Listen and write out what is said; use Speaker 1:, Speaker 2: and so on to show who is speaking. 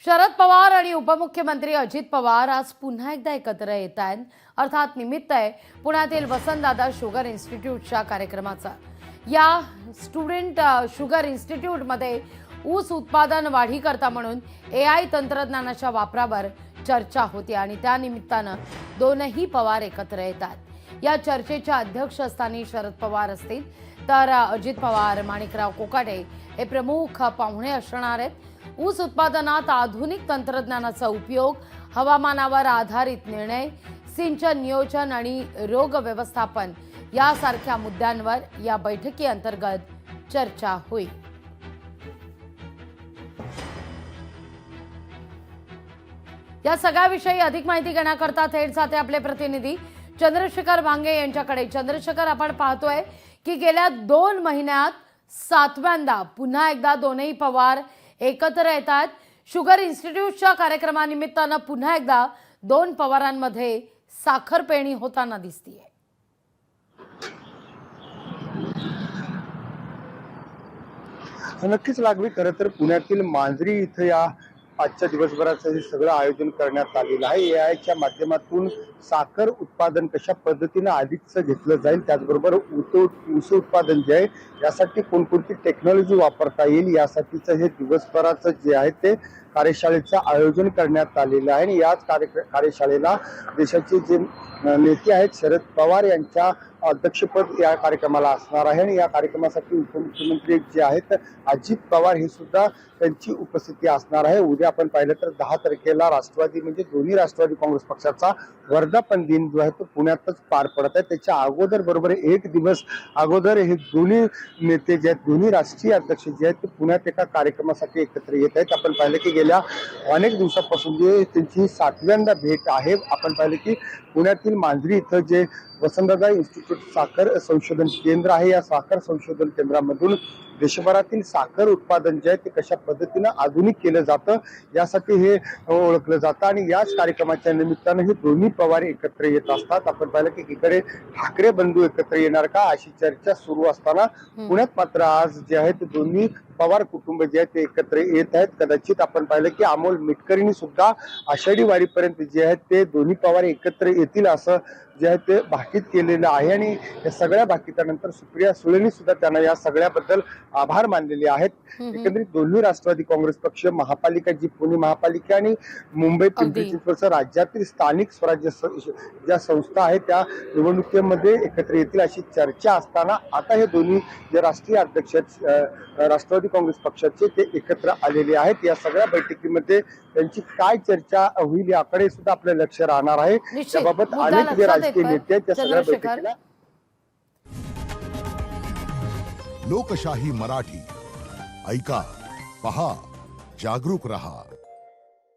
Speaker 1: शरद पवार आणि उपमुख्यमंत्री अजित पवार आज पुन्हा एकदा एकत्र येत आहेत. अर्थात निमित्त आहे पुण्यातील वसंतदादा शुगर इन्स्टिट्यूटच्या कार्यक्रमाचा. या स्टुडंट शुगर इन्स्टिट्यूटमध्ये ऊस उत्पादन वाढीकरता म्हणून AI तंत्रज्ञानाच्या वापरावर चर्चा होती आणि त्या निमित्तानं दोनही पवार एकत्र येतात. या चर्चेच्या अध्यक्षस्थानी शरद पवार असतील तर अजित पवार, माणिकराव कोकाटे हे प्रमुख पाहुणे असणार आहेत. ऊस उत्पादनात आधुनिक तंत्रज्ञानाचा उपयोग, हवामानावर आधारित निर्णय, सिंचन नियोजन आणि रोग व्यवस्थापन यासारख्या मुद्द्यांवर या बैठकीअंतर्गत चर्चा होईल. या सगळ्याविषयी अधिक माहिती घेण्याकरता थेट जाते आपले प्रतिनिधी चंद्रशेखर वांगे यांच्याकडे. चंद्रशेखर, आपण पाहतोय की गेल्या 2 महिन्यात 7व्यांदा पुन्हा एकदा दोनही पवार एकत्र येतात. शुगर इन्स्टिट्यूटच्या कार्यक्रमानिमित्तानं पुन्हा एकदा 2 पवारांमध्ये साखरपेणी होताना दिसतीये.
Speaker 2: नक्कीच लागवी. खरं तर पुण्यातील मांजरी इथं या आजच्या दिवसभराचं हे सगळं आयोजन करण्यात आलेलं आहे. AIच्या माध्यमातून साखर उत्पादन कशा पद्धतीनं अधिकचं घेतलं जाईल, त्याचबरोबर ऊस उत्पादन जे आहे यासाठी कोणकोणती टेक्नॉलॉजी वापरता येईल यासाठीचं हे दिवसभराचं जे आहे ते कार्यशाळेचं आयोजन करण्यात आलेलं आहे. आणि याच कार्यशाळेला देशाचे जे नेते आहेत शरद पवार यांच्या अध्यक्षपद या कार्यक्रमाला असणार आहे. आणि या कार्यक्रमासाठी उपमुख्यमंत्री जे आहेत अजित पवार हे सुद्धा त्यांची उपस्थिती असणार आहे. उद्या आपण पाहिलं तर 10 तारखेला राष्ट्रवादी म्हणजे दोन्ही राष्ट्रवादी काँग्रेस पक्षाचा वर्धापन दिन जो आहे तो पुण्यातच पार पडत आहे. त्याच्या अगोदर बरोबर 1 दिवस अगोदर हे दोन्ही नेते जे आहेत, दोन्ही राष्ट्रीय अध्यक्ष जे आहेत ते पुण्यात एका कार्यक्रमासाठी एकत्र येत आहेत. आपण पाहिलं की गेल्या अनेक दिवसापासून जे त्यांची 7व्यांदा भेट आहे. आपण पाहिलं की पुण्यातील मांजरी इथं जे वसंतदादा इन्स्टिट्यूट साखर संशोधन केंद्र आहे, या साखर संशोधन केंद्रामधून देशभरातील साखर उत्पादन जे आहे ते कशा पद्धतीनं आधुनिक केलं जातं यासाठी हे ओळखलं जातं. आणि याच कार्यक्रमाच्या निमित्तानं हे दोन्ही पवार एकत्र येत असतात. आपण पाहिलं की इकडे ठाकरे बंधू एकत्र येणार का अशी चर्चा सुरू असताना पुण्यात मात्र आज जे आहे ते दोन्ही पवार कुटुंब जे आहे ते एकत्र येत आहेत. कदाचित आपण पाहिलं की अमोल मिटकरींनी सुद्धा आषाढी वारीपर्यंत जे आहेत ते दोन्ही पवार एकत्र येतील असं जे आहे ते भाकीत केलेलं आहे. आणि या सगळ्या भाकितानंतर सुप्रिया सुळेंनी सुद्धा त्यांना या सगळ्याबद्दल आभार मानलेले आहेत. एकंदरीत दोन्ही राष्ट्रवादी काँग्रेस पक्ष, महापालिका जी पुणे महापालिका आणि मुंबई पिंपरी चिंचवड राज्यातील स्थानिक स्वराज्य ज्या संस्था आहेत त्या निवडणुकीमध्ये एकत्र येतील अशी चर्चा असताना आता हे दोन्ही जे राष्ट्रीय अध्यक्ष राष्ट्रवादी काँग्रेस पक्षाचे ते एकत्र आलेले आहेत. या सगळ्या बैठकीमध्ये त्यांची काय चर्चा होईल याकडे सुद्धा आपलं लक्ष राहणार आहे. त्याबाबत अनेक जे राजकीय नेते आहेत त्या सगळ्या बैठकीला.
Speaker 3: लोकशाही मराठी ऐका, पहा, जागरूक रहा.